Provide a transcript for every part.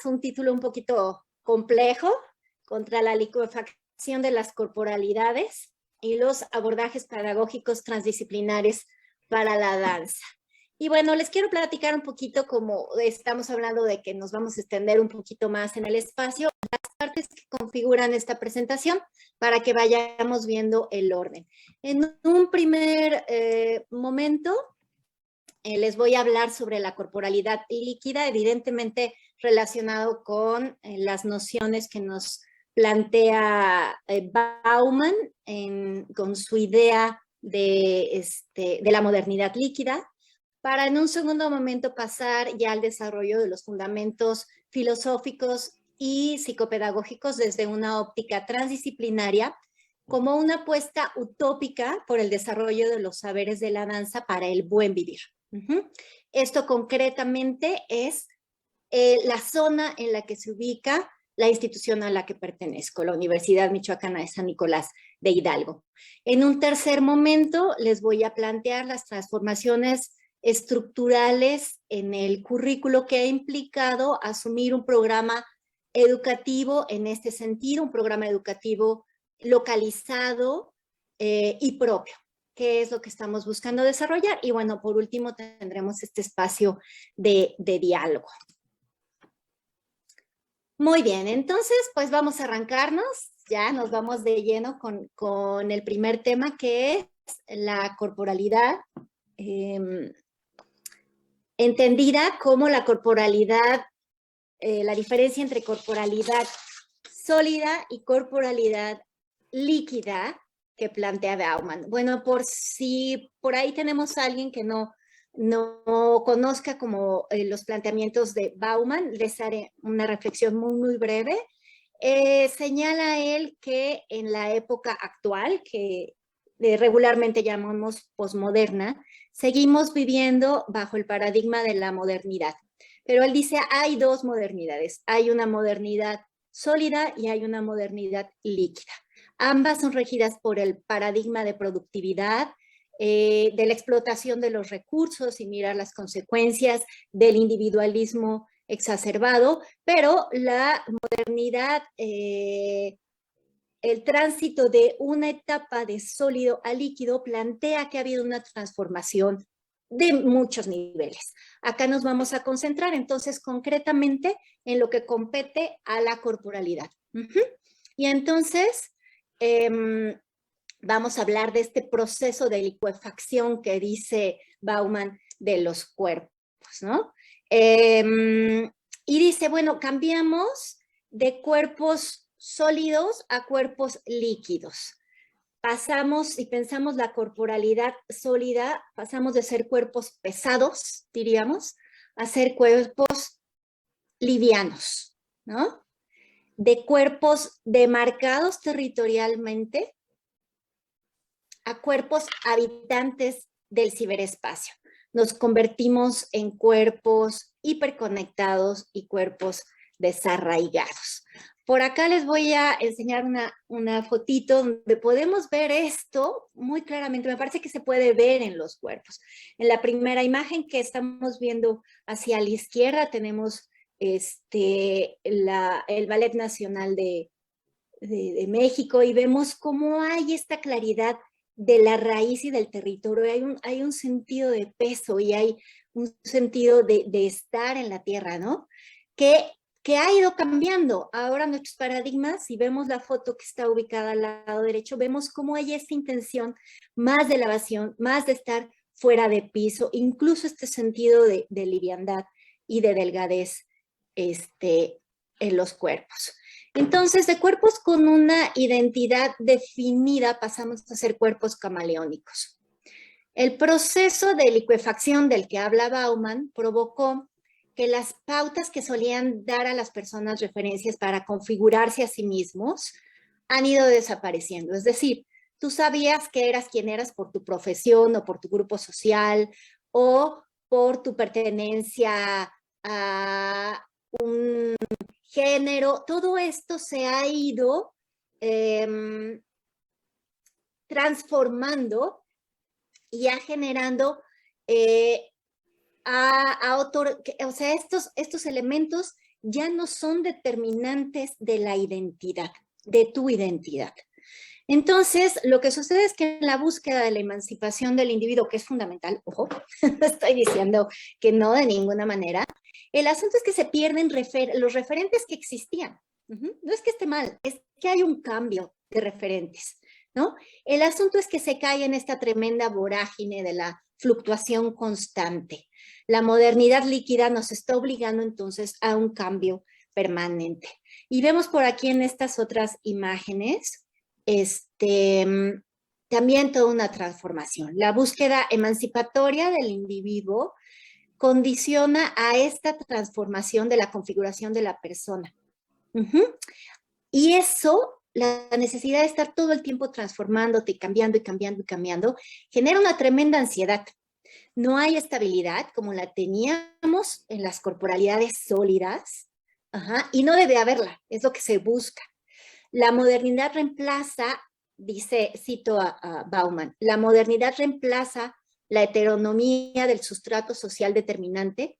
un título un poquito complejo, contra la licuefacción de las corporalidades y los abordajes pedagógicos transdisciplinares para la danza. Y bueno, les quiero platicar un poquito, como estamos hablando de que nos vamos a extender un poquito más en el espacio, las partes que configuran esta presentación para que vayamos viendo el orden. En un primer momento, les voy a hablar sobre la corporalidad líquida, evidentemente relacionado con las nociones que nos plantea Bauman con su idea de la modernidad líquida, para en un segundo momento pasar ya al desarrollo de los fundamentos filosóficos y psicopedagógicos desde una óptica transdisciplinaria, como una apuesta utópica por el desarrollo de los saberes de la danza para el buen vivir. Esto concretamente es la zona en la que se ubica la institución a la que pertenezco, la Universidad Michoacana de San Nicolás de Hidalgo. En un tercer momento les voy a plantear las transformaciones estructurales en el currículo que ha implicado asumir un programa educativo en este sentido, un programa educativo localizado y propio, que es lo que estamos buscando desarrollar. Y bueno, por último tendremos este espacio de diálogo. Muy bien, entonces pues vamos a arrancarnos, ya nos vamos de lleno con el primer tema, que es la corporalidad, entendida como la corporalidad, la diferencia entre corporalidad sólida y corporalidad líquida que plantea Bauman. Bueno, por si por ahí tenemos a alguien que no conozca como los planteamientos de Bauman, les haré una reflexión muy breve. Señala él que en la época actual, que regularmente llamamos posmoderna, seguimos viviendo bajo el paradigma de la modernidad. Pero él dice, hay dos modernidades. Hay una modernidad sólida y hay una modernidad líquida. Ambas son regidas por el paradigma de productividad, de la explotación de los recursos y mirar las consecuencias del individualismo exacerbado, pero la modernidad, el tránsito de una etapa de sólido a líquido plantea que ha habido una transformación de muchos niveles. Acá nos vamos a concentrar entonces concretamente en lo que compete a la corporalidad. Y entonces vamos a hablar de este proceso de licuefacción que dice Bauman de los cuerpos, ¿no? Y dice, bueno, cambiamos de cuerpos sólidos a cuerpos líquidos. Pasamos, si pensamos la corporalidad sólida, pasamos de ser cuerpos pesados, diríamos, a ser cuerpos livianos, ¿no? De cuerpos demarcados territorialmente a cuerpos habitantes del ciberespacio. Nos convertimos en cuerpos hiperconectados y cuerpos desarraigados. Por acá les voy a enseñar una fotito donde podemos ver esto muy claramente. Me parece que se puede ver en los cuerpos. En la primera imagen que estamos viendo hacia la izquierda tenemos el Ballet Nacional de México, y vemos cómo hay esta claridad de la raíz y del territorio. Hay un sentido de peso y hay un sentido de estar en la tierra, ¿no? Que ha ido cambiando. Ahora nuestros paradigmas, si vemos la foto que está ubicada al lado derecho, vemos cómo hay esta intención más de elevación, más de estar fuera de piso, incluso este sentido de liviandad y de delgadez en los cuerpos. Entonces, de cuerpos con una identidad definida pasamos a ser cuerpos camaleónicos. El proceso de licuefacción del que habla Bauman provocó que las pautas que solían dar a las personas referencias para configurarse a sí mismos han ido desapareciendo. Es decir, tú sabías que eras quien eras por tu profesión o por tu grupo social o por tu pertenencia a un género. Todo esto se ha ido transformando y ha generando o sea, estos elementos ya no son determinantes de la identidad, de tu identidad. Entonces, lo que sucede es que en la búsqueda de la emancipación del individuo, que es fundamental, ojo, no estoy diciendo que no de ninguna manera, el asunto es que se pierden los referentes que existían. No es que esté mal, es que hay un cambio de referentes, ¿no? El asunto es que se cae en esta tremenda vorágine de la fluctuación constante. La modernidad líquida nos está obligando entonces a un cambio permanente. Y vemos por aquí en estas otras imágenes, también toda una transformación. La búsqueda emancipatoria del individuo condiciona a esta transformación de la configuración de la persona. Y eso, la necesidad de estar todo el tiempo transformándote y cambiando y cambiando y cambiando, genera una tremenda ansiedad. No hay estabilidad como la teníamos en las corporalidades sólidas, y no debe haberla, es lo que se busca. La modernidad reemplaza, dice, cito a Bauman, la modernidad reemplaza la heteronomía del sustrato social determinante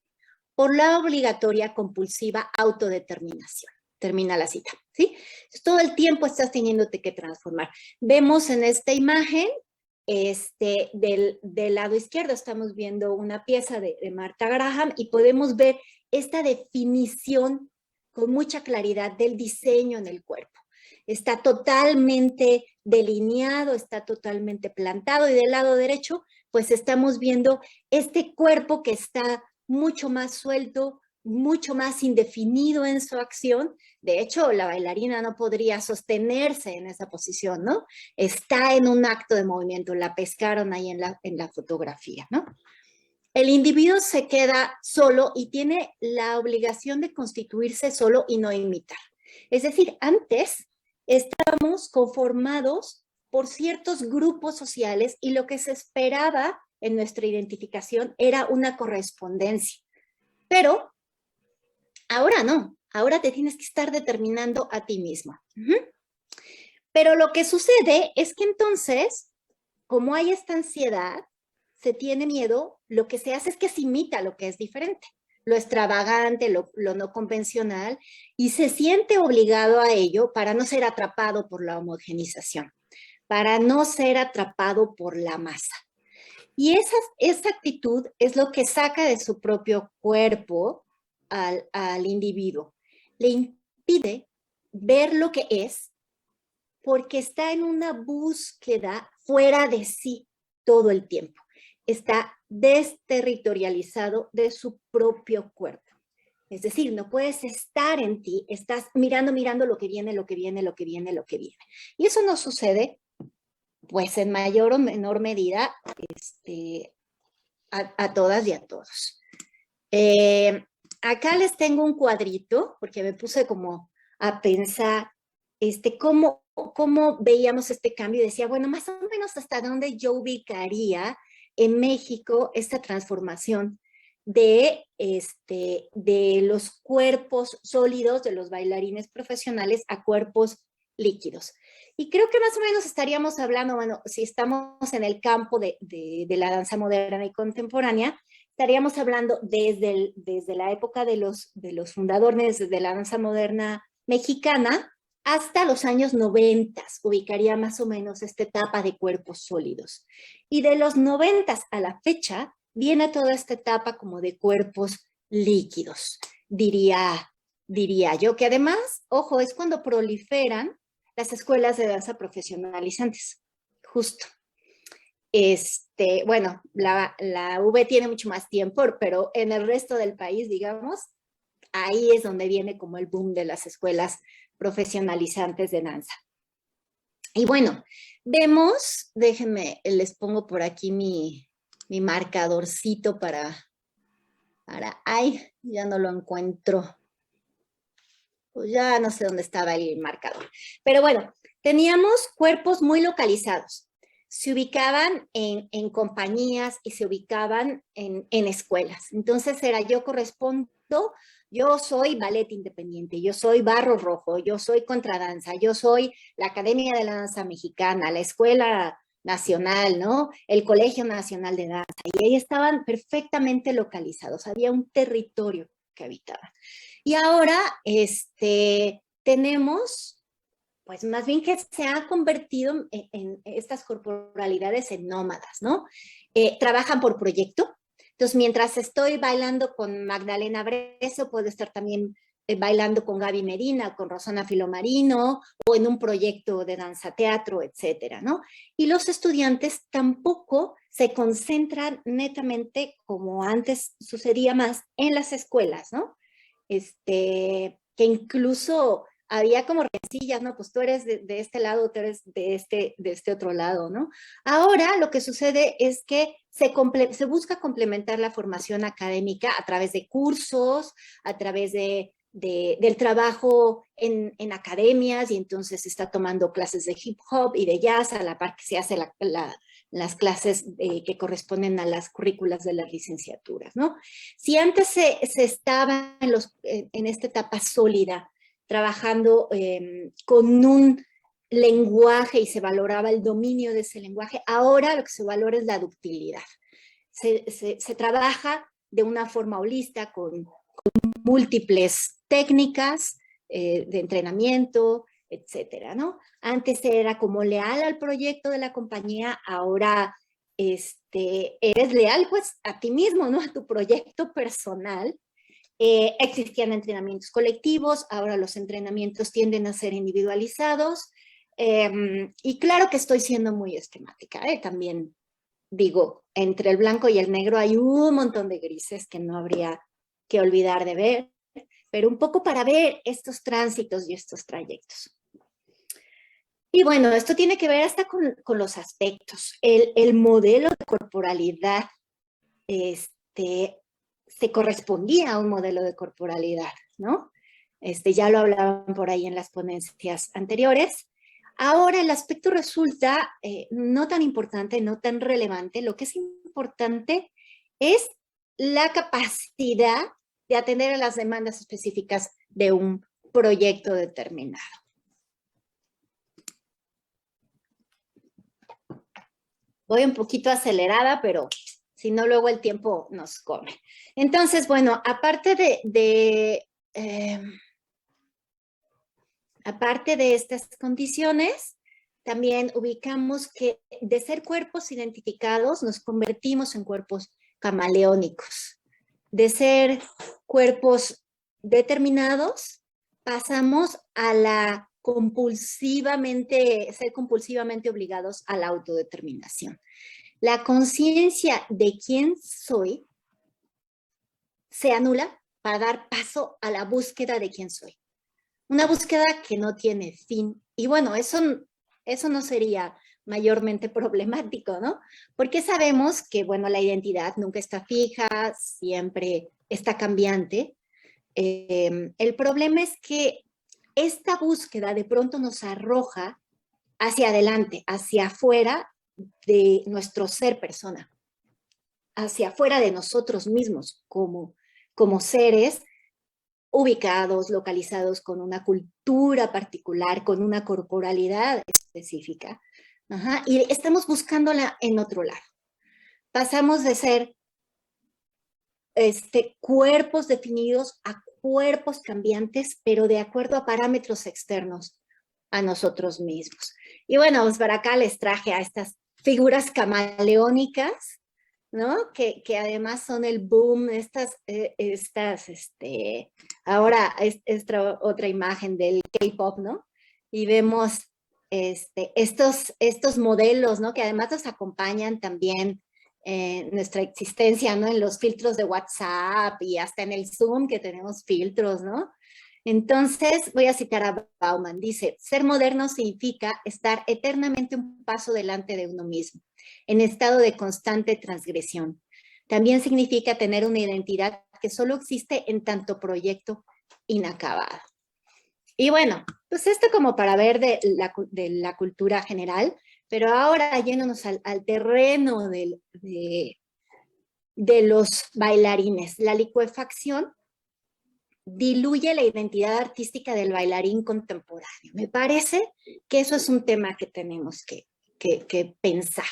por la obligatoria compulsiva autodeterminación. Termina la cita, ¿sí? Todo el tiempo estás teniéndote que transformar. Vemos en esta imagen, del lado izquierdo estamos viendo una pieza de Martha Graham y podemos ver esta definición con mucha claridad del diseño en el cuerpo. Está totalmente delineado, está totalmente plantado y del lado derecho pues estamos viendo este cuerpo que está mucho más suelto, mucho más indefinido en su acción. De hecho, la bailarina no podría sostenerse en esa posición, ¿no? Está en un acto de movimiento, la pescaron ahí en la fotografía, ¿no? El individuo se queda solo y tiene la obligación de constituirse solo y no imitar. Es decir, antes estábamos conformados por ciertos grupos sociales y lo que se esperaba en nuestra identificación era una correspondencia. Pero ahora no, ahora te tienes que estar determinando a ti mismo. Pero lo que sucede es que entonces, como hay esta ansiedad, se tiene miedo, lo que se hace es que se imita lo que es diferente, lo extravagante, lo no convencional, y se siente obligado a ello para no ser atrapado por la homogenización, para no ser atrapado por la masa. Y esa actitud es lo que saca de su propio cuerpo al individuo. Le impide ver lo que es porque está en una búsqueda fuera de sí todo el tiempo. Está desterritorializado de su propio cuerpo. Es decir, no puedes estar en ti, estás mirando lo que viene, lo que viene, lo que viene, lo que viene. Y eso no sucede, pues en mayor o menor medida, a todas y a todos. Acá les tengo un cuadrito, porque me puse como a pensar cómo veíamos este cambio y decía, bueno, más o menos hasta dónde yo ubicaría en México esta transformación de los cuerpos sólidos de los bailarines profesionales a cuerpos líquidos. Y creo que más o menos estaríamos hablando, bueno, si estamos en el campo de la danza moderna y contemporánea, estaríamos hablando desde la época de los fundadores de la danza moderna mexicana hasta los años 90, ubicaría más o menos esta etapa de cuerpos sólidos. Y de los 90 a la fecha, viene toda esta etapa como de cuerpos líquidos, diría yo, que además, ojo, es cuando proliferan las escuelas de danza profesionalizantes, justo. Bueno, la V tiene mucho más tiempo, pero en el resto del país, digamos, ahí es donde viene como el boom de las escuelas profesionalizantes de danza. Y bueno, vemos, déjenme, les pongo por aquí mi marcadorcito para, ay, ya no lo encuentro. Pues ya no sé dónde estaba el marcador. Pero bueno, teníamos cuerpos muy localizados. Se ubicaban en compañías y se ubicaban en escuelas. Entonces era yo correspondo, yo soy ballet independiente, yo soy Barro Rojo, yo soy contradanza, yo soy la Academia de la Danza Mexicana, la Escuela Nacional, ¿no? El Colegio Nacional de Danza. Y ahí estaban perfectamente localizados. Había un territorio que habitaban. Y ahora tenemos, pues más bien que se ha convertido en estas corporalidades en nómadas, ¿no? Trabajan por proyecto. Entonces, mientras estoy bailando con Magdalena Bresso, puedo estar también bailando con Gaby Medina, con Rosana Filomarino, o en un proyecto de danza teatro, etcétera, ¿no? Y los estudiantes tampoco se concentran netamente, como antes sucedía más, en las escuelas, ¿no? Que incluso había como rencillas, ¿no? Pues tú eres de este lado, tú eres de este otro lado, ¿no? Ahora lo que sucede es que se busca complementar la formación académica a través de cursos, a través del trabajo en academias, y entonces se está tomando clases de hip hop y de jazz a la par que se hace las clases que corresponden a las currículas de las licenciaturas, ¿no? Si antes se estaba en esta etapa sólida, trabajando con un lenguaje y se valoraba el dominio de ese lenguaje, ahora lo que se valora es la ductilidad. Se trabaja de una forma holística con múltiples técnicas de entrenamiento, etcétera, ¿no? Antes era como leal al proyecto de la compañía, ahora eres leal pues a ti mismo, ¿no? A tu proyecto personal. Existían entrenamientos colectivos, ahora los entrenamientos tienden a ser individualizados, y claro que estoy siendo muy esquemática, también digo, entre el blanco y el negro hay un montón de grises que no habría que olvidar de ver, pero un poco para ver estos tránsitos y estos trayectos. Y bueno, esto tiene que ver hasta con los aspectos. El modelo de corporalidad se correspondía a un modelo de corporalidad, ¿no? Ya lo hablaban por ahí en las ponencias anteriores. Ahora el aspecto resulta no tan importante, no tan relevante. Lo que es importante es la capacidad de atender a las demandas específicas de un proyecto determinado. Voy un poquito acelerada, pero si no, luego el tiempo nos come. Entonces, bueno, aparte de estas condiciones, también ubicamos que de ser cuerpos identificados nos convertimos en cuerpos camaleónicos. De ser cuerpos determinados, pasamos a ser compulsivamente obligados a la autodeterminación. La conciencia de quién soy se anula para dar paso a la búsqueda de quién soy. Una búsqueda que no tiene fin. Y bueno, eso no sería mayormente problemático, ¿no? Porque sabemos que, bueno, la identidad nunca está fija, siempre está cambiante. El problema es que esta búsqueda de pronto nos arroja hacia adelante, hacia afuera de nuestro ser persona, hacia afuera de nosotros mismos como seres ubicados, localizados con una cultura particular, con una corporalidad específica. Ajá, y estamos buscándola en otro lado. Pasamos de ser cuerpos definidos a cuerpos cambiantes, pero de acuerdo a parámetros externos a nosotros mismos. Y bueno, pues para acá les traje a estas figuras camaleónicas, ¿no? Que además son el boom, ahora esta otra imagen del K-pop, ¿no? Y vemos estos modelos, ¿no? Que además nos acompañan también nuestra existencia, ¿no? En los filtros de WhatsApp y hasta en el Zoom que tenemos filtros, ¿no? Entonces, voy a citar a Bauman, dice, ser moderno significa estar eternamente un paso delante de uno mismo, en estado de constante transgresión. También significa tener una identidad que solo existe en tanto proyecto inacabado. Y bueno, pues esto como para ver de la cultura general, pero ahora yéndonos al terreno de los bailarines. La licuefacción diluye la identidad artística del bailarín contemporáneo. Me parece que eso es un tema que tenemos que pensar.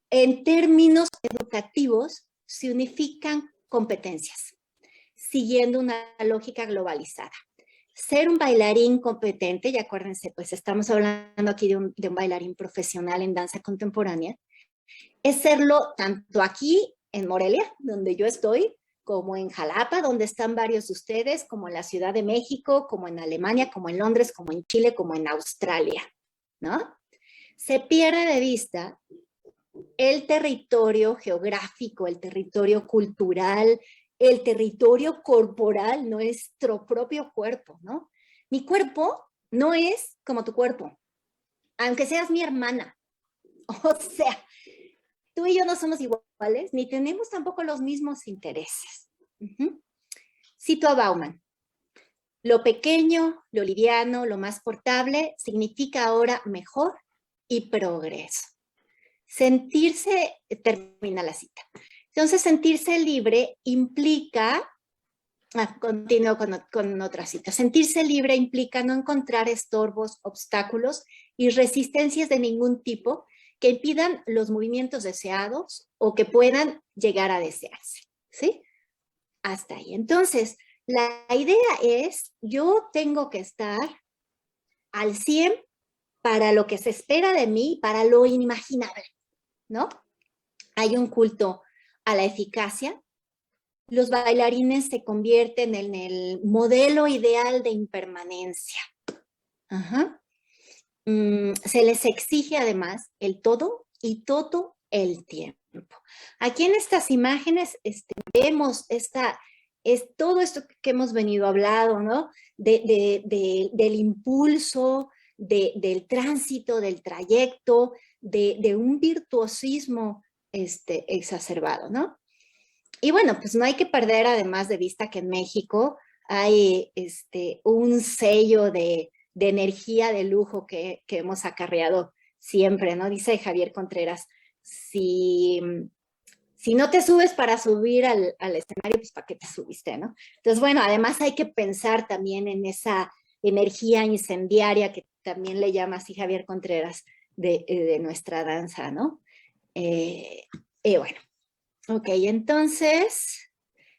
En términos educativos, se unifican competencias, siguiendo una lógica globalizada. Ser un bailarín competente, y acuérdense, pues estamos hablando aquí de un bailarín profesional en danza contemporánea, es serlo tanto aquí en Morelia, donde yo estoy, como en Jalapa, donde están varios de ustedes, como en la Ciudad de México, como en Alemania, como en Londres, como en Chile, como en Australia, ¿no? Se pierde de vista el territorio geográfico, el territorio cultural, el territorio corporal, nuestro propio cuerpo, ¿no? Mi cuerpo no es como tu cuerpo, aunque seas mi hermana. O sea, tú y yo no somos iguales, ni tenemos tampoco los mismos intereses. Cito a Bauman. Lo pequeño, lo liviano, lo más portable significa ahora mejor y progreso. Sentirse, termina la cita. Entonces, sentirse libre implica, continúo con otra cita, sentirse libre implica no encontrar estorbos, obstáculos y resistencias de ningún tipo que impidan los movimientos deseados o que puedan llegar a desearse, ¿sí? Hasta ahí. Entonces, la idea es, yo tengo que estar al 100 para lo que se espera de mí, para lo inimaginable, ¿no? Hay un culto a la eficacia. Los bailarines se convierten en el modelo ideal de impermanencia. Ajá. Se les exige además el todo y todo el tiempo. Aquí en estas imágenes vemos todo esto que hemos venido hablando, ¿no? Del impulso, del tránsito, del trayecto, de un virtuosismo exacerbado, ¿no? Y bueno, pues no hay que perder además de vista que en México hay un sello de energía, de lujo que hemos acarreado siempre, ¿no? Dice Javier Contreras, si no te subes para subir al escenario, pues ¿para qué te subiste, no? Entonces, bueno, además hay que pensar también en esa energía incendiaria que también le llama así Javier Contreras de nuestra danza, ¿no? Bueno, ok, entonces,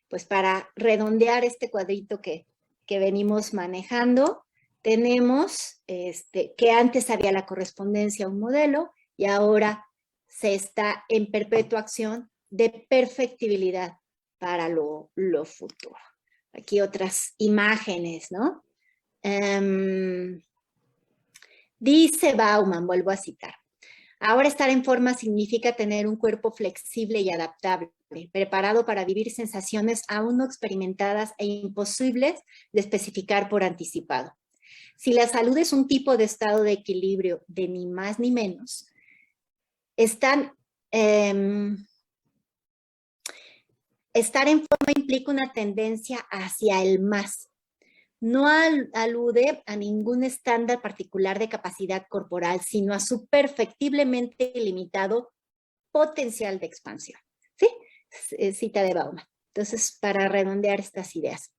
pues para redondear este cuadrito que venimos manejando, tenemos que antes había la correspondencia a un modelo y ahora se está en perpetua acción de perfectibilidad para lo futuro. Aquí otras imágenes, ¿no? Dice Bauman, vuelvo a citar, ahora estar en forma significa tener un cuerpo flexible y adaptable, preparado para vivir sensaciones aún no experimentadas e imposibles de especificar por anticipado. Si la salud es un tipo de estado de equilibrio de ni más ni menos, estar en forma implica una tendencia hacia el más. No alude a ningún estándar particular de capacidad corporal, sino a su perfectiblemente limitado potencial de expansión. ¿Sí? Cita de Bauman. Entonces, para redondear estas ideas.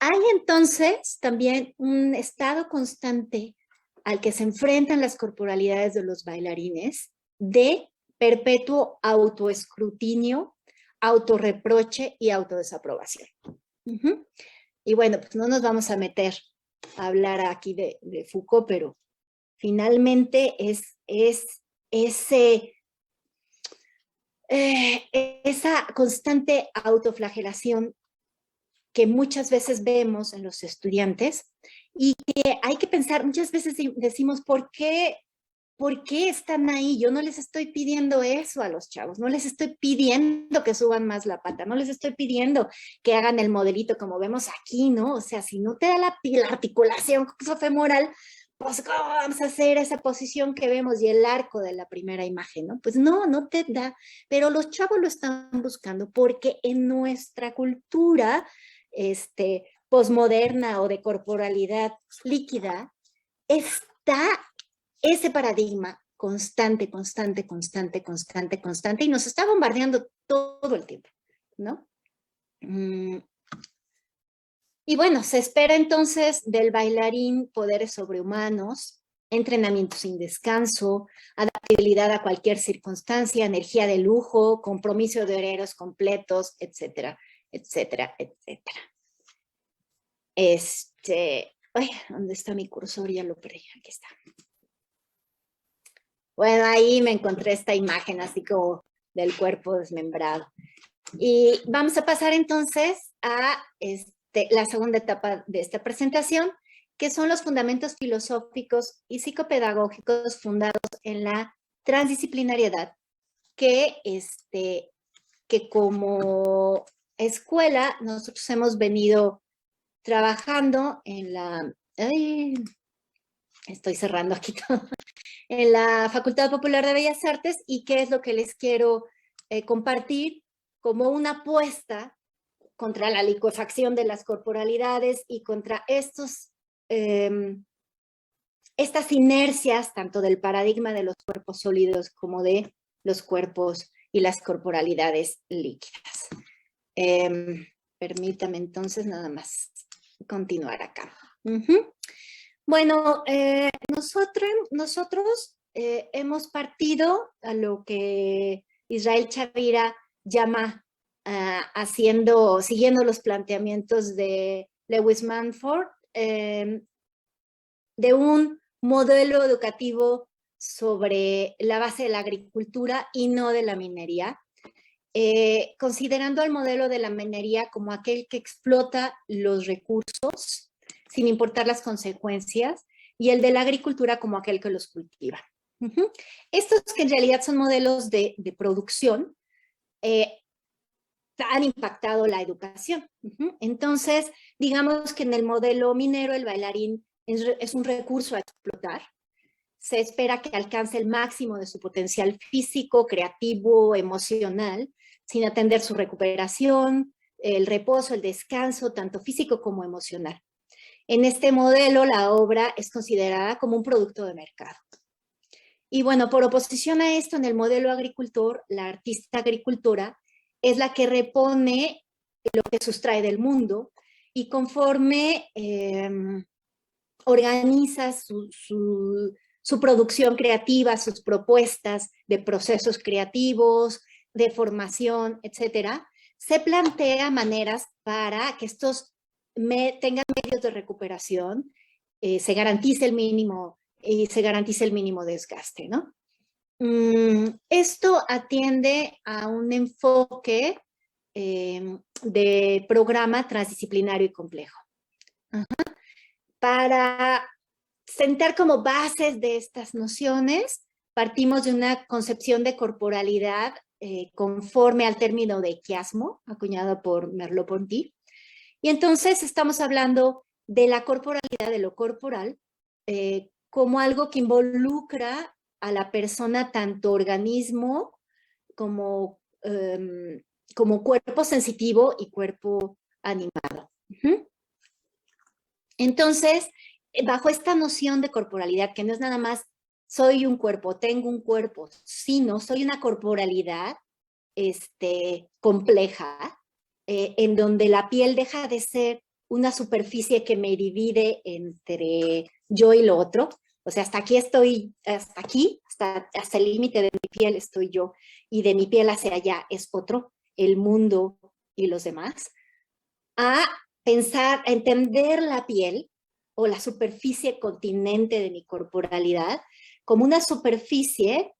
Hay entonces también un estado constante al que se enfrentan las corporalidades de los bailarines de perpetuo autoescrutinio, autorreproche y autodesaprobación. Y bueno, pues no nos vamos a meter a hablar aquí de Foucault, pero finalmente es esa constante autoflagelación que muchas veces vemos en los estudiantes y que hay que pensar, muchas veces decimos, ¿por qué están ahí? Yo no les estoy pidiendo eso a los chavos, no les estoy pidiendo que suban más la pata, no les estoy pidiendo que hagan el modelito como vemos aquí, ¿no? O sea, si no te da la articulación femoral, pues ¿cómo vamos a hacer esa posición que vemos y el arco de la primera imagen, ¿no? Pues no te da, pero los chavos lo están buscando porque en nuestra cultura posmoderna o de corporalidad líquida está ese paradigma constante y nos está bombardeando todo el tiempo, ¿no? Y bueno, se espera entonces del bailarín poderes sobrehumanos, entrenamiento sin descanso, adaptabilidad a cualquier circunstancia, energía de lujo, compromiso de horarios completos, etcétera, etcétera, etcétera. Ay, ¿dónde está mi cursor? Ya lo perdí, aquí está. Bueno, ahí me encontré esta imagen así como del cuerpo desmembrado. Y vamos a pasar entonces a la segunda etapa de esta presentación, que son los fundamentos filosóficos y psicopedagógicos fundados en la transdisciplinariedad, que como escuela nosotros hemos venido trabajando en la... Ay, estoy cerrando aquí todo. En la Facultad Popular de Bellas Artes, y qué es lo que les quiero compartir como una apuesta contra la licuefacción de las corporalidades y contra estas inercias, tanto del paradigma de los cuerpos sólidos como de los cuerpos y las corporalidades líquidas. Permítame entonces nada más continuar acá. Bueno, nosotros hemos partido a lo que Israel Chavira llama siguiendo los planteamientos de Lewis Mumford, de un modelo educativo sobre la base de la agricultura y no de la minería, considerando el modelo de la minería como aquel que explota los recursos sin importar las consecuencias, y el de la agricultura como aquel que los cultiva. Estos que en realidad son modelos de producción, han impactado la educación. Entonces, digamos que en el modelo minero el bailarín es un recurso a explotar. Se espera que alcance el máximo de su potencial físico, creativo, emocional, sin atender su recuperación, el reposo, el descanso, tanto físico como emocional. En este modelo, la obra es considerada como un producto de mercado. Y bueno, por oposición a esto, en el modelo agricultor, la artista agricultora es la que repone lo que sustrae del mundo y conforme organiza su producción creativa, sus propuestas de procesos creativos, de formación, etcétera, se plantea maneras para que estos tengan medios de recuperación, se garantice el mínimo desgaste, ¿no? Esto atiende a un enfoque de programa transdisciplinario y complejo. Para sentar como bases de estas nociones, partimos de una concepción de corporalidad conforme al término de quiasmo, acuñado por Merleau-Ponty. Y entonces estamos hablando de la corporalidad, de lo corporal, como algo que involucra a la persona tanto organismo como cuerpo sensitivo y cuerpo animado. Entonces, bajo esta noción de corporalidad, que no es nada más soy un cuerpo, tengo un cuerpo, sino soy una corporalidad compleja, en donde la piel deja de ser una superficie que me divide entre yo y lo otro. O sea, hasta aquí estoy, hasta el límite de mi piel estoy yo, y de mi piel hacia allá es otro, el mundo y los demás. A pensar, a entender la piel o la superficie continente de mi corporalidad como una superficie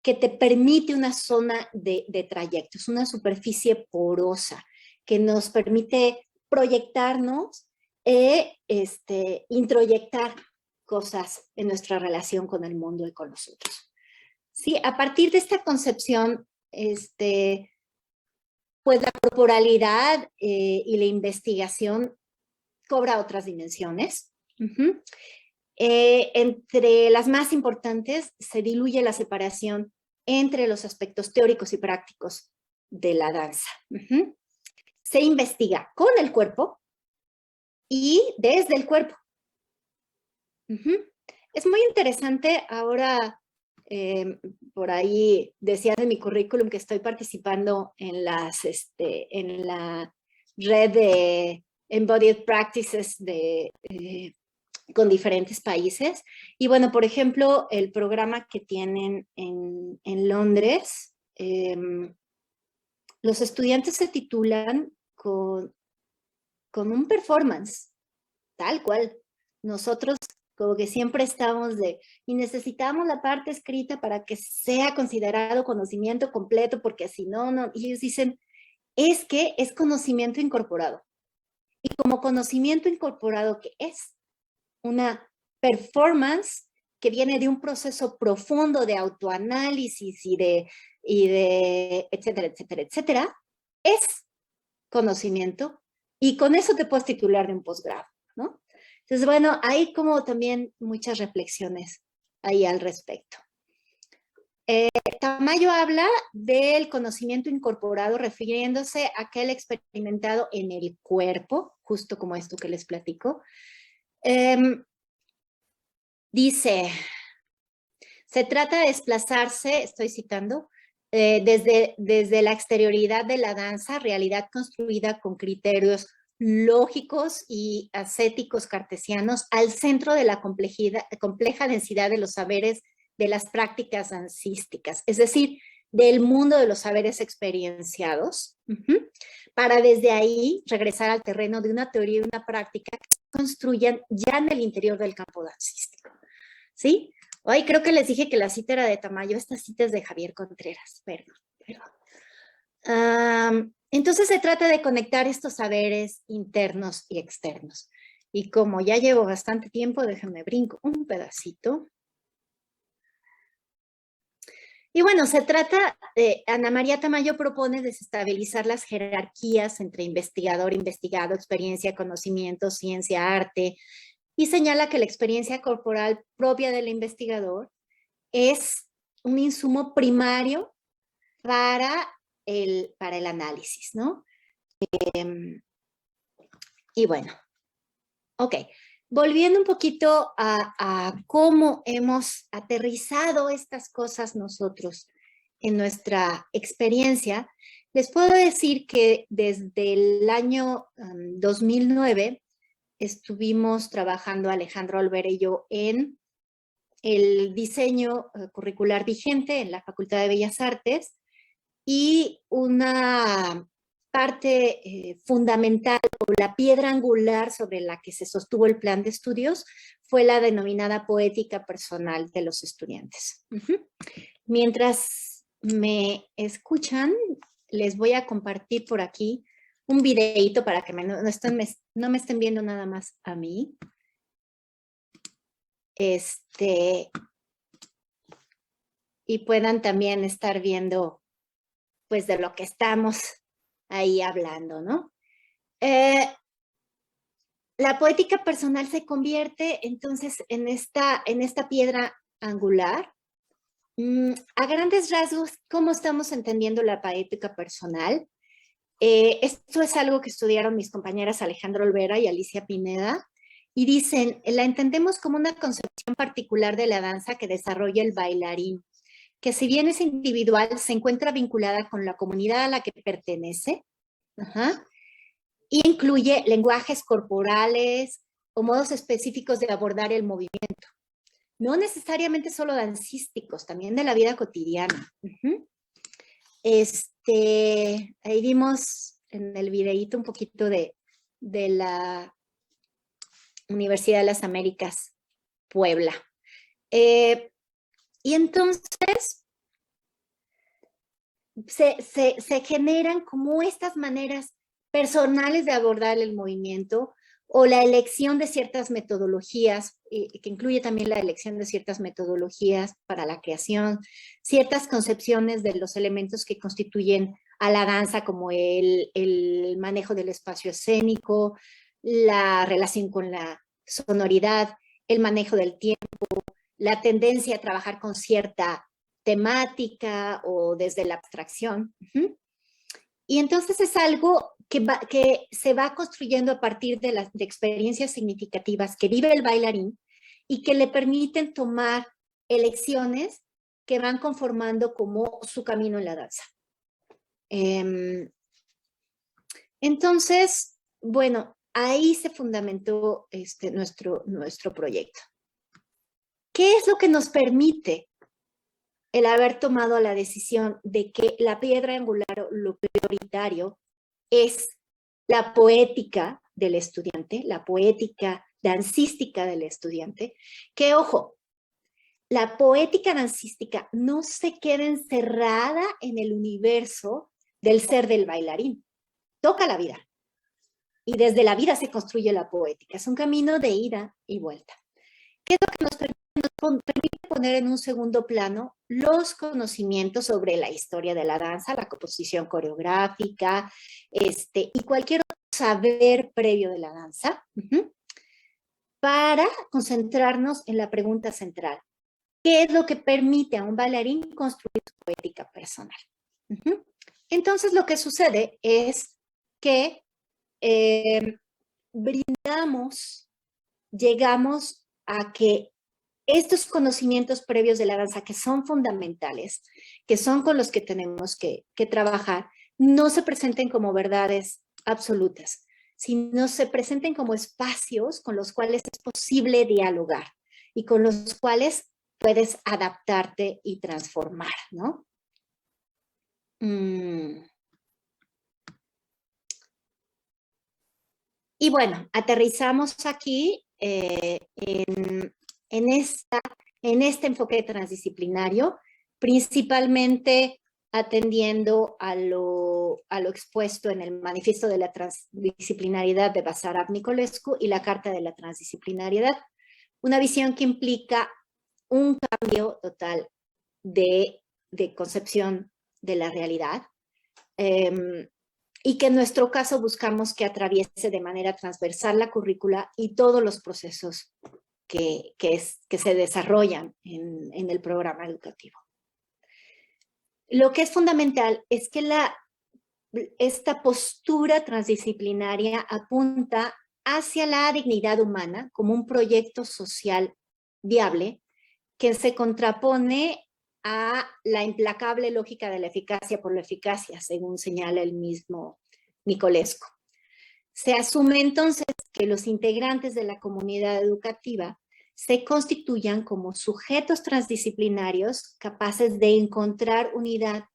que te permite una zona de trayectos, una superficie porosa que nos permite proyectarnos e introyectar cosas en nuestra relación con el mundo y con nosotros. Sí, a partir de esta concepción, pues la corporalidad y la investigación cobra otras dimensiones. Entre las más importantes se diluye la separación entre los aspectos teóricos y prácticos de la danza. Se investiga con el cuerpo y desde el cuerpo. Es muy interesante ahora, por ahí decía en mi currículum que estoy participando en la red de Embodied Practices con diferentes países. Y bueno, por ejemplo, el programa que tienen en Londres, los estudiantes se titulan con un performance, tal cual. Nosotros como que siempre estamos y necesitamos la parte escrita para que sea considerado conocimiento completo, porque si no, no, y ellos dicen, es que es conocimiento incorporado. Y como conocimiento incorporado que es una performance que viene de un proceso profundo de autoanálisis y de etcétera, etcétera, etcétera, es conocimiento, y con eso te puedes titular de un posgrado, ¿no? Entonces, bueno, hay como también muchas reflexiones ahí al respecto. Tamayo habla del conocimiento incorporado refiriéndose a aquel experimentado en el cuerpo, justo como esto que les platico. Dice, se trata de desplazarse, estoy citando, desde la exterioridad de la danza, realidad construida con criterios lógicos y ascéticos cartesianos, al centro de la compleja densidad de los saberes de las prácticas dancísticas, es decir, del mundo de los saberes experienciados, para desde ahí regresar al terreno de una teoría y una práctica que se construyan ya en el interior del campo dancístico, ¿sí? Hoy creo que les dije que la cita era de Tamayo, esta cita es de Javier Contreras, perdón. Entonces se trata de conectar estos saberes internos y externos. Y como ya llevo bastante tiempo, déjenme brinco un pedacito. Y bueno, se trata, Ana María Tamayo propone desestabilizar las jerarquías entre investigador, investigado, experiencia, conocimiento, ciencia, arte, y señala que la experiencia corporal propia del investigador es un insumo primario para el análisis, ¿no? Y bueno, ok. Volviendo un poquito a cómo hemos aterrizado estas cosas nosotros en nuestra experiencia, les puedo decir que desde el año 2009 estuvimos trabajando Alejandro Olvera y yo en el diseño curricular vigente en la Facultad de Bellas Artes, y una parte fundamental o la piedra angular sobre la que se sostuvo el plan de estudios fue la denominada poética personal de los estudiantes. Mientras me escuchan, les voy a compartir por aquí un videíto para que no me estén viendo nada más a mí. Y puedan también estar viendo pues de lo que estamos ahí hablando, ¿no? La poética personal se convierte entonces en esta piedra angular. A grandes rasgos, ¿cómo estamos entendiendo la poética personal? Esto es algo que estudiaron mis compañeras Alejandra Olvera y Alicia Pineda, y dicen, la entendemos como una concepción particular de la danza que desarrolla el bailarín, que si bien es individual, se encuentra vinculada con la comunidad a la que pertenece, y incluye lenguajes corporales o modos específicos de abordar el movimiento. No necesariamente solo dancísticos, también de la vida cotidiana. Ahí vimos en el videíto un poquito de la Universidad de las Américas, Puebla. Y entonces se generan como estas maneras personales de abordar el movimiento, o la elección de ciertas metodologías, que incluye también la elección de ciertas metodologías para la creación, ciertas concepciones de los elementos que constituyen a la danza, como el manejo del espacio escénico, la relación con la sonoridad, el manejo del tiempo, la tendencia a trabajar con cierta temática o desde la abstracción. Y entonces es algo que se va construyendo a partir de experiencias significativas que vive el bailarín y que le permiten tomar elecciones que van conformando como su camino en la danza. Entonces, bueno, ahí se fundamentó nuestro proyecto. ¿Qué es lo que nos permite el haber tomado la decisión de que la piedra angular, lo prioritario, es la poética del estudiante, la poética dancística del estudiante, que ojo, la poética dancística no se queda encerrada en el universo del ser del bailarín, toca la vida. Y desde la vida se construye la poética. Es un camino de ida y vuelta. ¿Qué es lo que nos permite poner en un segundo plano los conocimientos sobre la historia de la danza, la composición coreográfica, y cualquier otro saber previo de la danza, para concentrarnos en la pregunta central? ¿Qué es lo que permite a un bailarín construir su poética personal? Entonces, lo que sucede es que llegamos a que estos conocimientos previos de la danza, que son fundamentales, que son con los que tenemos que trabajar, no se presenten como verdades absolutas, sino se presenten como espacios con los cuales es posible dialogar y con los cuales puedes adaptarte y transformar, ¿no? Y bueno, aterrizamos aquí en este enfoque transdisciplinario, principalmente atendiendo a lo expuesto en el Manifiesto de la Transdisciplinariedad de Basarab Nicolescu y la Carta de la Transdisciplinariedad, una visión que implica un cambio total de concepción de la realidad, y que en nuestro caso buscamos que atraviese de manera transversal la currícula y todos los procesos que se desarrollan en el programa educativo. Lo que es fundamental es que esta postura transdisciplinaria apunta hacia la dignidad humana como un proyecto social viable que se contrapone a la implacable lógica de la eficacia por la eficacia, según señala el mismo Nicolescu. Se asume entonces que los integrantes de la comunidad educativa se constituyan como sujetos transdisciplinarios capaces de encontrar unidad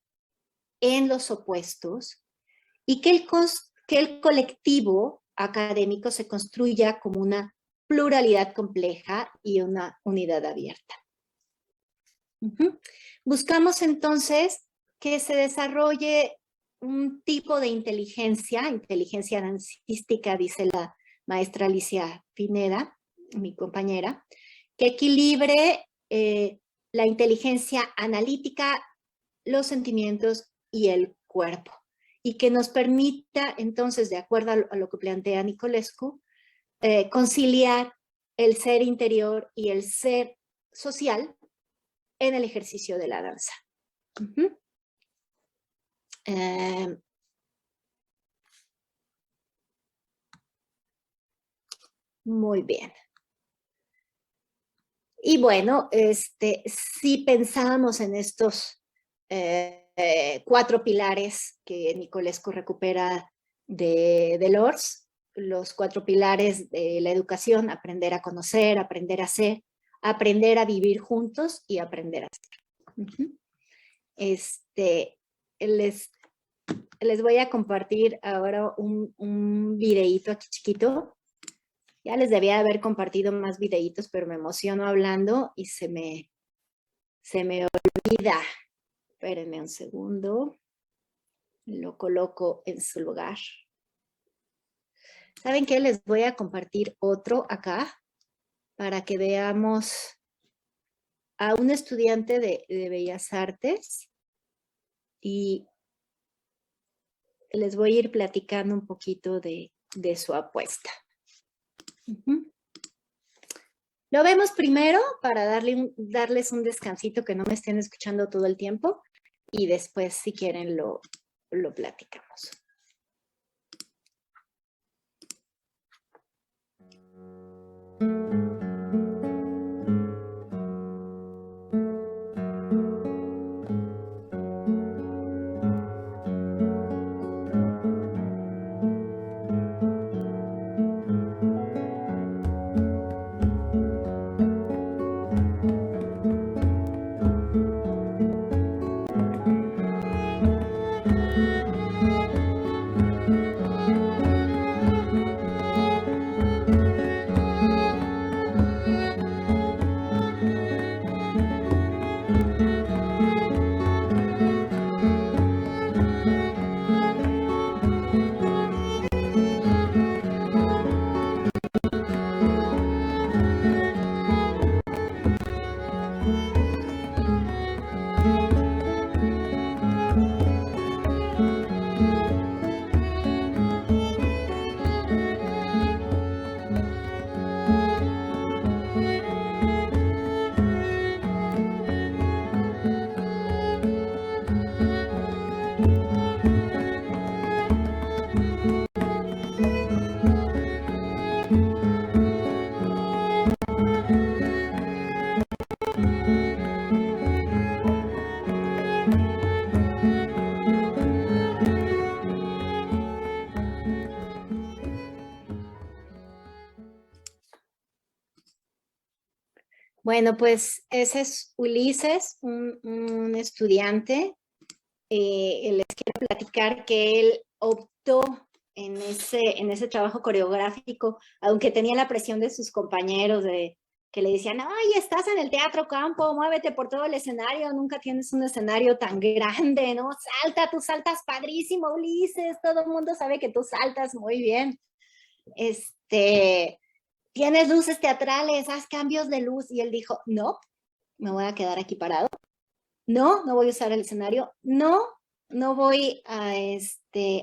en los opuestos y que el colectivo académico se construya como una pluralidad compleja y una unidad abierta. Buscamos entonces que se desarrolle un tipo de inteligencia dancística, dice la maestra Alicia Pineda, mi compañera, que equilibre la inteligencia analítica, los sentimientos y el cuerpo, y que nos permita entonces, de acuerdo a lo que plantea Nicolescu, conciliar el ser interior y el ser social en el ejercicio de la danza. Muy bien. Y bueno, si pensábamos en estos 4 pilares que Nicolescu recupera de Delors, los 4 pilares de la educación: aprender a conocer, aprender a ser, aprender a vivir juntos y aprender a ser. Les voy a compartir ahora un videíto aquí chiquito. Ya les debía haber compartido más videitos, pero me emociono hablando y se me olvida. Espérenme un segundo. Lo coloco en su lugar. ¿Saben qué? Les voy a compartir otro acá para que veamos a un estudiante de Bellas Artes y les voy a ir platicando un poquito de su apuesta. Lo vemos primero para darles un descansito, que no me estén escuchando todo el tiempo, y después, si quieren, lo platicamos. Bueno, pues ese es Ulises, un estudiante. Les quiero platicar que él optó en ese trabajo coreográfico, aunque tenía la presión de sus compañeros que le decían, ay, estás en el Teatro Campo, muévete por todo el escenario, nunca tienes un escenario tan grande, ¿no? Salta, tú saltas padrísimo, Ulises, todo el mundo sabe que tú saltas muy bien. Tienes luces teatrales, haz cambios de luz. Y él dijo, no, me voy a quedar aquí parado. No, no voy a usar el escenario. No, no voy a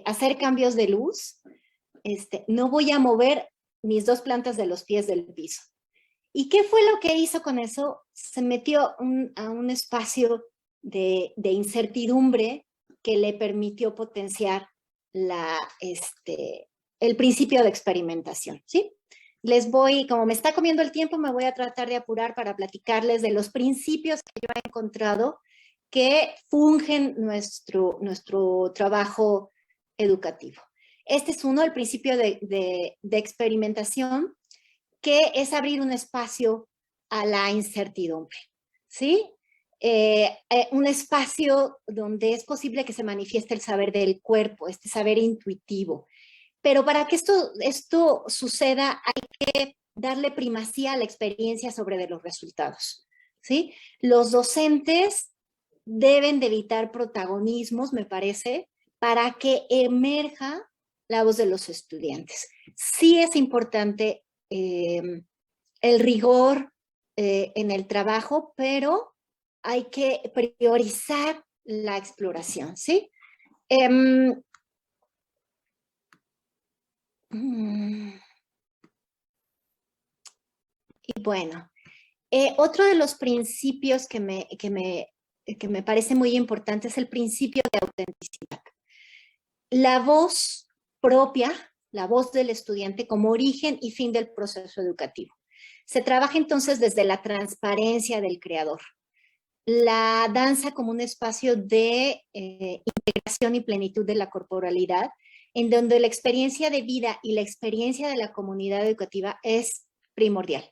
hacer cambios de luz. No voy a mover mis dos plantas de los pies del piso. ¿Y qué fue lo que hizo con eso? Se metió a un espacio de incertidumbre que le permitió potenciar el principio de experimentación, ¿sí? Como me está comiendo el tiempo, me voy a tratar de apurar para platicarles de los principios que yo he encontrado que fungen nuestro trabajo educativo. Este es uno, el principio de experimentación, que es abrir un espacio a la incertidumbre, ¿sí? Un espacio donde es posible que se manifieste el saber del cuerpo, este saber intuitivo. Pero para que esto suceda, hay que darle primacía a la experiencia sobre de los resultados, ¿sí? Los docentes deben de evitar protagonismos, me parece, para que emerja la voz de los estudiantes. Sí es importante el rigor en el trabajo, pero hay que priorizar la exploración, ¿sí? Y bueno, otro de los principios que me parece muy importante es el principio de autenticidad. La voz propia, la voz del estudiante como origen y fin del proceso educativo. Se trabaja entonces desde la transparencia del creador. La danza como un espacio de integración y plenitud de la corporalidad, en donde la experiencia de vida y la experiencia de la comunidad educativa es primordial.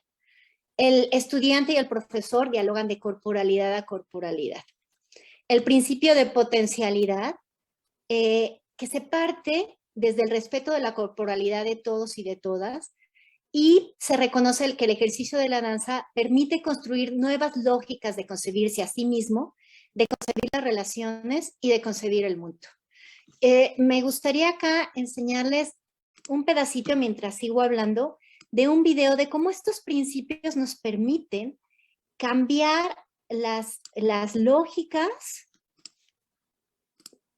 El estudiante y el profesor dialogan de corporalidad a corporalidad. El principio de potencialidad, que se parte desde el respeto de la corporalidad de todos y de todas, y se reconoce que el ejercicio de la danza permite construir nuevas lógicas de concebirse a sí mismo, de concebir las relaciones y de concebir el mundo. Me gustaría acá enseñarles un pedacito mientras sigo hablando de un video de cómo estos principios nos permiten cambiar las lógicas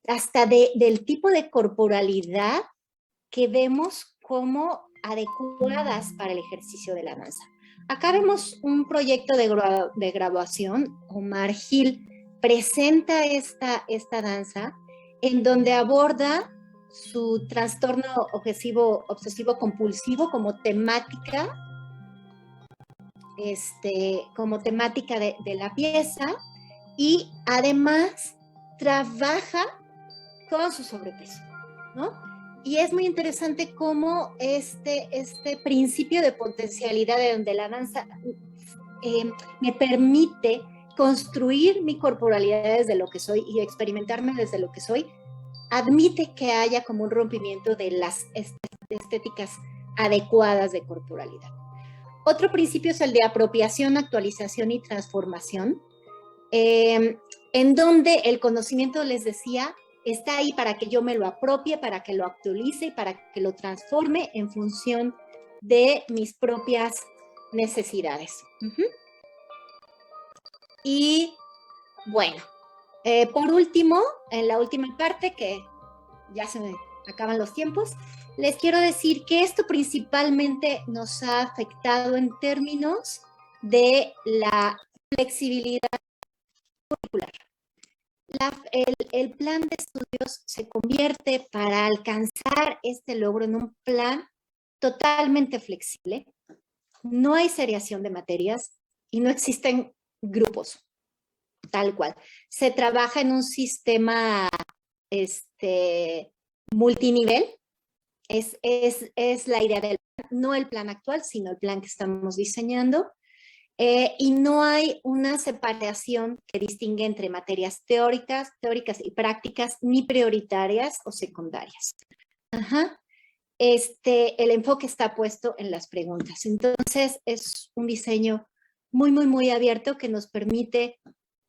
hasta del tipo de corporalidad que vemos como adecuadas para el ejercicio de la danza. Acá vemos un proyecto de graduación. Omar Gil presenta esta danza en donde aborda su trastorno obsesivo compulsivo como temática, de la pieza, y además trabaja con su sobrepeso, ¿no? Y es muy interesante cómo este principio de potencialidad de donde la danza me permite construir mi corporalidad desde lo que soy y experimentarme desde lo que soy, admite que haya como un rompimiento de las estéticas adecuadas de corporalidad. Otro principio es el de apropiación, actualización y transformación, en donde el conocimiento, les decía, está ahí para que yo me lo apropie, para que lo actualice y para que lo transforme en función de mis propias necesidades. Y bueno, por último, en la última parte, que ya se me acaban los tiempos, les quiero decir que esto principalmente nos ha afectado en términos de la flexibilidad curricular. El plan de estudios se convierte, para alcanzar este logro, en un plan totalmente flexible. No hay seriación de materias y no existen grupos, tal cual. Se trabaja en un sistema multinivel. Es la idea del plan, no el plan actual, sino el plan que estamos diseñando. y no hay una separación que distingue entre materias teóricas y prácticas, ni prioritarias o secundarias. Ajá. El enfoque está puesto en las preguntas. Entonces, es un diseño muy abierto que nos permite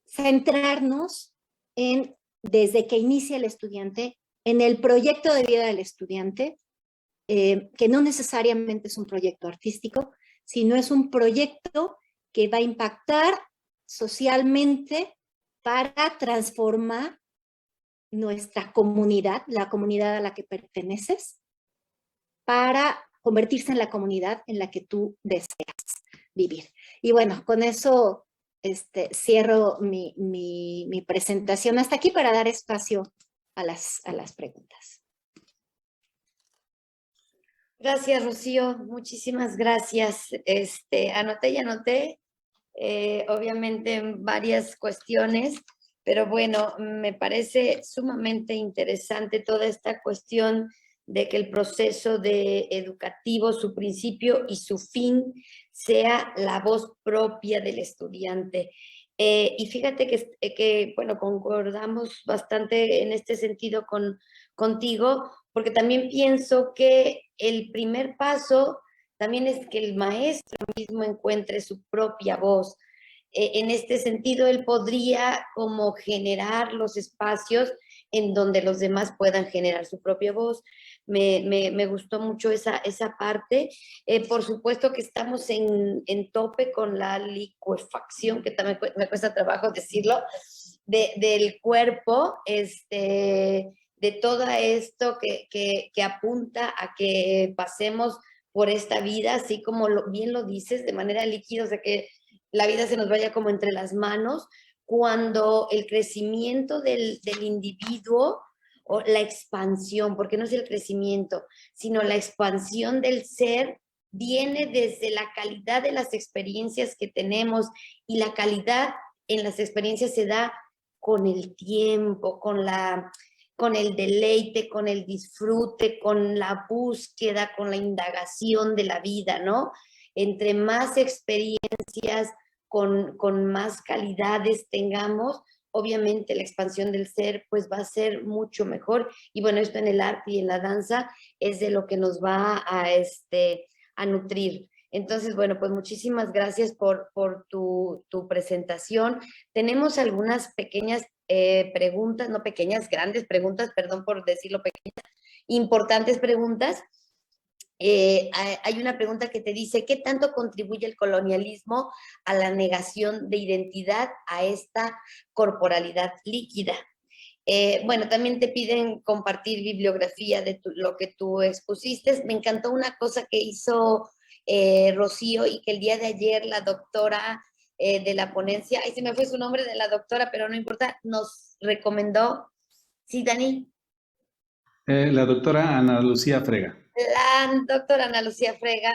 centrarnos en, desde que inicia el estudiante, en el proyecto de vida del estudiante, que no necesariamente es un proyecto artístico, sino es un proyecto que va a impactar socialmente para transformar nuestra comunidad, la comunidad a la que perteneces, para convertirse en la comunidad en la que tú deseas vivir. Y bueno, con eso cierro mi presentación hasta aquí para dar espacio a las preguntas. Gracias, Rocío. Muchísimas gracias. Anoté y anoté, obviamente, varias cuestiones, pero bueno, me parece sumamente interesante toda esta cuestión de que el proceso educativo, su principio y su fin, sea la voz propia del estudiante. Y fíjate que, bueno, concordamos bastante en este sentido contigo, porque también pienso que el primer paso también es que el maestro mismo encuentre su propia voz. En este sentido, él podría como generar los espacios en donde los demás puedan generar su propia voz. Me gustó mucho esa parte. Por supuesto que estamos en tope con la licuefacción, que también me cuesta trabajo decirlo, del cuerpo, de todo esto que apunta a que pasemos por esta vida, así como bien lo dices, de manera líquida, o sea, que la vida se nos vaya como entre las manos, cuando el crecimiento del individuo, o la expansión, porque no es el crecimiento, sino la expansión del ser, viene desde la calidad de las experiencias que tenemos, y la calidad en las experiencias se da con el tiempo, con el deleite, con el disfrute, con la búsqueda, con la indagación de la vida, ¿no? Entre más experiencias, con más calidades tengamos, obviamente la expansión del ser pues va a ser mucho mejor. Y bueno, esto en el arte y en la danza es de lo que nos va a nutrir. Entonces, bueno, pues muchísimas gracias por tu presentación. Tenemos algunas pequeñas preguntas, no pequeñas, grandes preguntas, perdón por decirlo pequeñas, importantes preguntas. Hay una pregunta que te dice, ¿qué tanto contribuye el colonialismo a la negación de identidad a esta corporalidad líquida? Bueno, también te piden compartir bibliografía de lo que tú expusiste. Me encantó una cosa que hizo Rocío, y que el día de ayer la doctora de la ponencia, ahí se me fue su nombre de la doctora, pero no importa, nos recomendó. ¿Sí, Dani? La doctora Ana Lucía Frega. La doctora Ana Lucía Frega,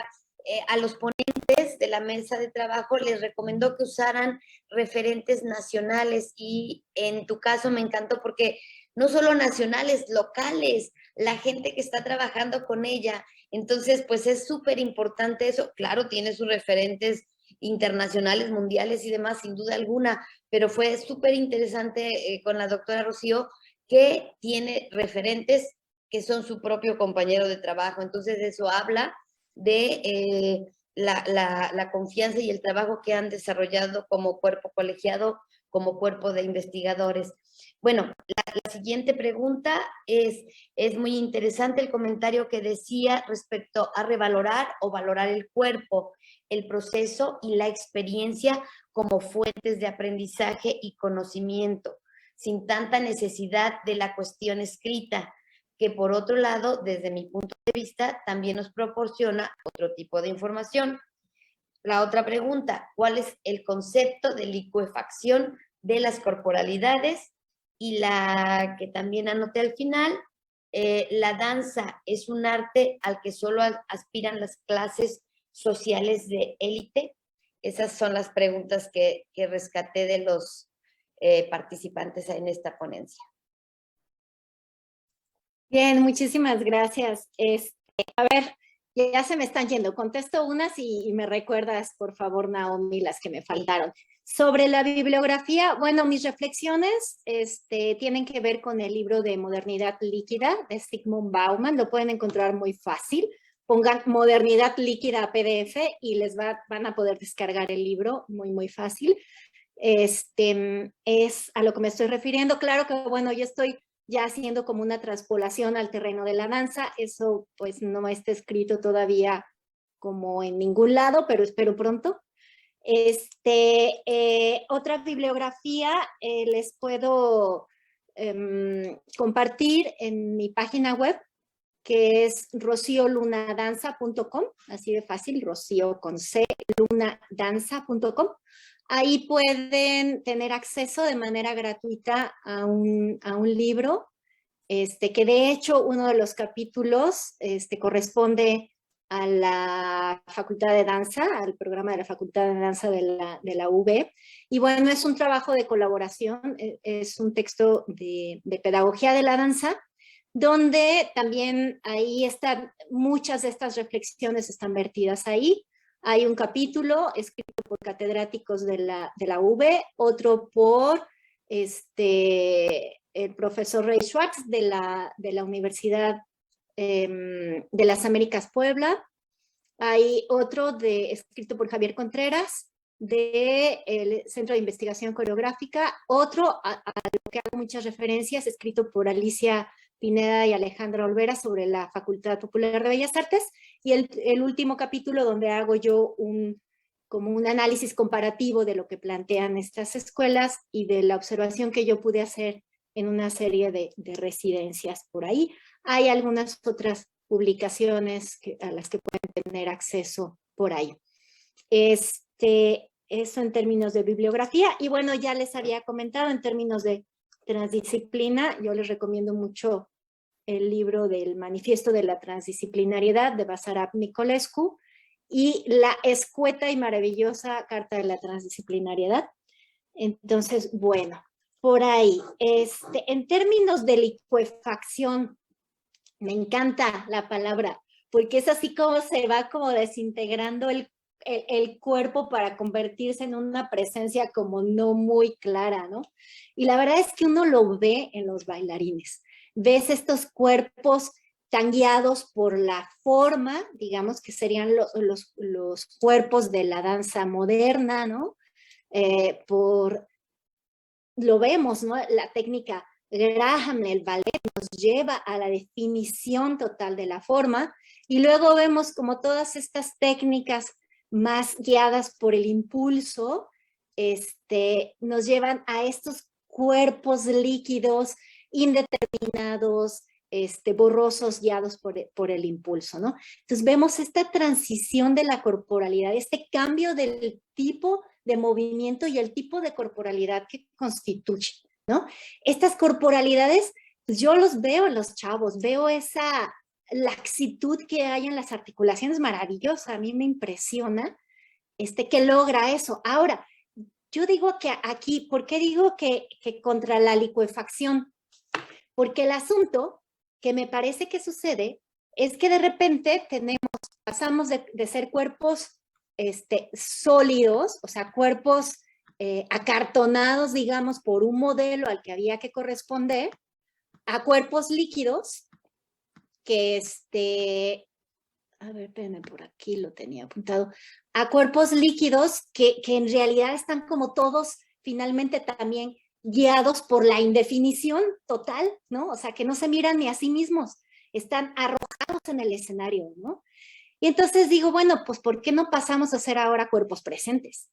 a los ponentes de la mesa de trabajo les recomendó que usaran referentes nacionales, y en tu caso me encantó porque no solo nacionales, locales, la gente que está trabajando con ella. Entonces, pues es súper importante eso. Claro, tiene sus referentes internacionales, mundiales y demás, sin duda alguna, pero fue súper interesante con la doctora Rocío, que tiene referentes que son su propio compañero de trabajo. Entonces eso habla de la confianza y el trabajo que han desarrollado como cuerpo colegiado, como cuerpo de investigadores. Bueno, la siguiente pregunta es muy interesante el comentario que decía respecto a revalorar o valorar el cuerpo, el proceso y la experiencia como fuentes de aprendizaje y conocimiento, sin tanta necesidad de la cuestión escrita, que por otro lado, desde mi punto de vista, también nos proporciona otro tipo de información. La otra pregunta, ¿cuál es el concepto de licuefacción de las corporalidades? Y la que también anoté al final, la danza es un arte al que solo aspiran las clases sociales de élite. Esas son las preguntas que rescaté de los participantes en esta ponencia. Bien, muchísimas gracias. A ver, Ya se me están yendo. Contesto unas y me recuerdas, por favor, Naomi, las que me faltaron. Sobre la bibliografía, bueno, mis reflexiones tienen que ver con el libro de Modernidad Líquida de Zygmunt Bauman. Lo pueden encontrar muy fácil. Pongan Modernidad Líquida PDF y van a poder descargar el libro muy, muy fácil. Es a lo que me estoy refiriendo. Claro que, bueno, yo estoy ya haciendo como una transpolación al terreno de la danza. Eso pues no está escrito todavía como en ningún lado, pero espero pronto. Otra bibliografía les puedo compartir en mi página web, que es rociolunadanza.com, así de fácil, Rocío con C, lunadanza.com. Ahí pueden tener acceso de manera gratuita a un libro, que de hecho uno de los capítulos corresponde a la Facultad de Danza, al programa de la Facultad de Danza de la UB. Y bueno, es un trabajo de colaboración, es un texto de pedagogía de la danza, donde también ahí están, muchas de estas reflexiones están vertidas ahí. Hay un capítulo escrito por catedráticos de la UB, otro por el profesor Ray Schwartz de la Universidad de las Américas Puebla. Hay otro escrito por Javier Contreras del Centro de Investigación Coreográfica, otro a lo que hago muchas referencias, escrito por Alicia Pineda y Alejandra Olvera sobre la Facultad Popular de Bellas Artes, y el último capítulo donde hago yo como un análisis comparativo de lo que plantean estas escuelas y de la observación que yo pude hacer en una serie de residencias por ahí. Hay algunas otras publicaciones a las que pueden tener acceso por ahí. Eso en términos de bibliografía. Y bueno, ya les había comentado en términos de transdisciplina, yo les recomiendo mucho el libro del Manifiesto de la Transdisciplinariedad de Basarab Nicolescu y la escueta y maravillosa Carta de la Transdisciplinariedad. Entonces, bueno, por ahí. En términos de licuefacción, me encanta la palabra, porque es así como se va como desintegrando el cuerpo para convertirse en una presencia como no muy clara, ¿no? Y la verdad es que uno lo ve en los bailarines. Ves estos cuerpos tan guiados por la forma, digamos que serían los cuerpos de la danza moderna, ¿no? Lo vemos, ¿no? La técnica Graham, el ballet, nos lleva a la definición total de la forma, y luego vemos como todas estas técnicas más guiadas por el impulso, nos llevan a estos cuerpos líquidos, indeterminados, borrosos, guiados por el impulso, ¿no? Entonces vemos esta transición de la corporalidad, este cambio del tipo de movimiento y el tipo de corporalidad que constituye, ¿no? Estas corporalidades, pues yo los veo en los chavos, veo esa laxitud que hay en las articulaciones, maravillosa, a mí me impresiona que logra eso. Ahora, yo digo que aquí, ¿por qué digo que contra la licuefacción? Porque el asunto que me parece que sucede es que de repente pasamos de ser cuerpos sólidos, o sea, cuerpos acartonados, digamos, por un modelo al que había que corresponder, a cuerpos líquidos que a ver, espérenme, por aquí lo tenía apuntado, a cuerpos líquidos que en realidad están como todos finalmente también guiados por la indefinición total, ¿no? O sea, que no se miran ni a sí mismos, están arrojados en el escenario, ¿no? Y entonces digo, bueno, pues ¿por qué no pasamos a ser ahora cuerpos presentes?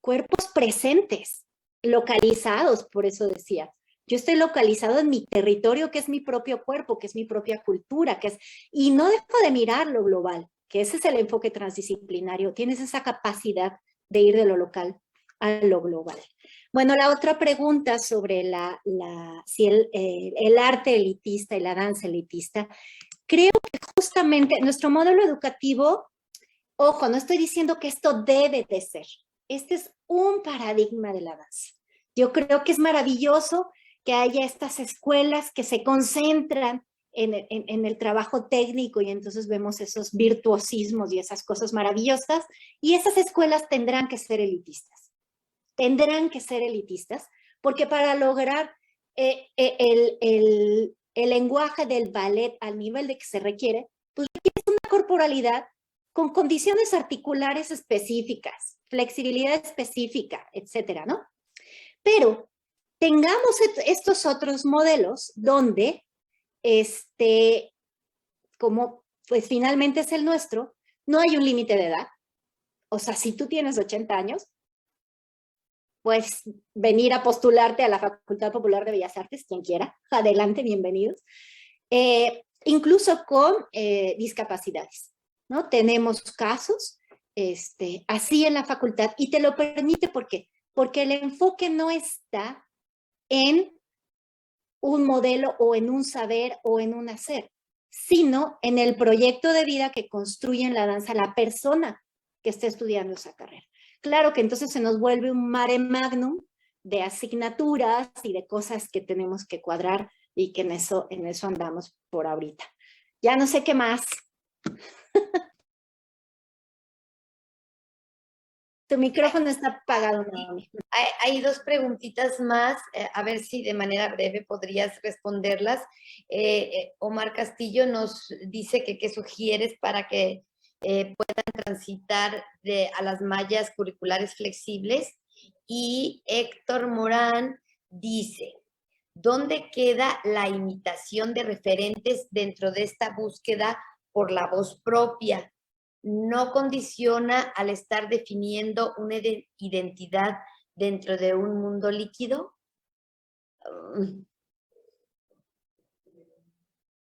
Cuerpos presentes, localizados, por eso decía. Yo estoy localizado en mi territorio, que es mi propio cuerpo, que es mi propia cultura, y no dejo de mirar lo global, que ese es el enfoque transdisciplinario. Tienes esa capacidad de ir de lo local a lo global. Bueno, la otra pregunta sobre si el arte elitista y la danza elitista, creo que justamente nuestro modelo educativo, ojo, no estoy diciendo que esto debe de ser, este es un paradigma de la danza. Yo creo que es maravilloso que haya estas escuelas que se concentran en el trabajo técnico y entonces vemos esos virtuosismos y esas cosas maravillosas y esas escuelas tendrán que ser elitistas. Tendrán que ser elitistas porque para lograr el lenguaje del ballet al nivel de que se requiere, pues requiere una corporalidad con condiciones articulares específicas, flexibilidad específica, etcétera, ¿no? Pero tengamos estos otros modelos donde, como pues finalmente es el nuestro, no hay un límite de edad. O sea, si tú tienes 80 años, pues venir a postularte a la Facultad Popular de Bellas Artes, quien quiera, adelante, bienvenidos. Incluso con discapacidades, ¿no? Tenemos casos así en la facultad y te lo permite, ¿por qué? Porque el enfoque no está en un modelo o en un saber o en un hacer, sino en el proyecto de vida que construye en la danza la persona que está estudiando esa carrera. Claro que entonces se nos vuelve un mare magnum de asignaturas y de cosas que tenemos que cuadrar y que en eso andamos por ahorita. Ya no sé qué más. Tu micrófono está apagado, Naomi. Hay dos preguntitas más, a ver si de manera breve podrías responderlas. Omar Castillo nos dice que qué sugieres para que puedan transitar a las mallas curriculares flexibles. Y Héctor Morán dice, ¿dónde queda la imitación de referentes dentro de esta búsqueda por la voz propia? ¿No condiciona al estar definiendo una identidad dentro de un mundo líquido?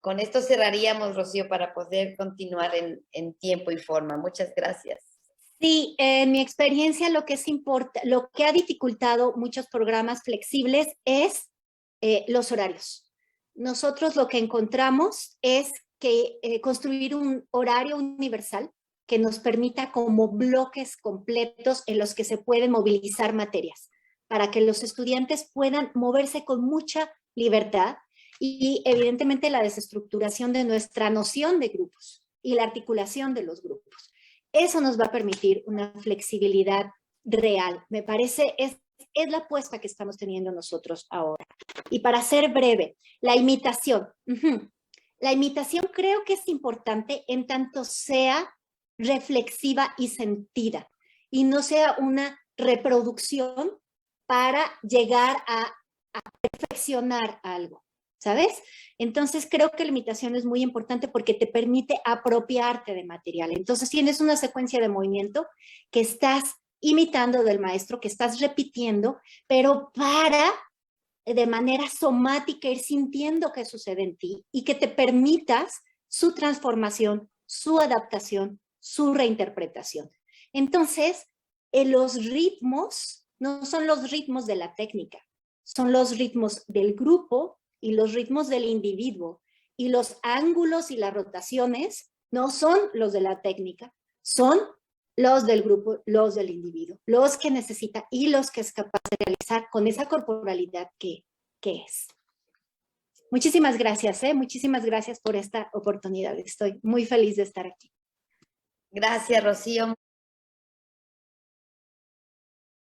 Con esto cerraríamos, Rocío, para poder continuar en tiempo y forma. Muchas gracias. Sí, en mi experiencia lo que ha dificultado muchos programas flexibles es los horarios. Nosotros lo que encontramos es que construir un horario universal que nos permita como bloques completos en los que se pueden movilizar materias, para que los estudiantes puedan moverse con mucha libertad y evidentemente la desestructuración de nuestra noción de grupos y la articulación de los grupos. Eso nos va a permitir una flexibilidad real. Me parece, es la apuesta que estamos teniendo nosotros ahora. Y para ser breve, la imitación. La imitación creo que es importante en tanto sea reflexiva y sentida y no sea una reproducción para llegar a perfeccionar algo, ¿sabes? Entonces creo que la imitación es muy importante porque te permite apropiarte de material. Entonces tienes una secuencia de movimiento que estás imitando del maestro, que estás repitiendo, pero para de manera somática ir sintiendo qué sucede en ti y que te permitas su transformación, su adaptación, su reinterpretación. Entonces, los ritmos no son los ritmos de la técnica, son los ritmos del grupo y los ritmos del individuo. Y los ángulos y las rotaciones no son los de la técnica, son los del grupo, los del individuo, los que necesita y los que es capaz de realizar con esa corporalidad que es. Muchísimas gracias, muchísimas gracias por esta oportunidad. Estoy muy feliz de estar aquí. Gracias, Rocío.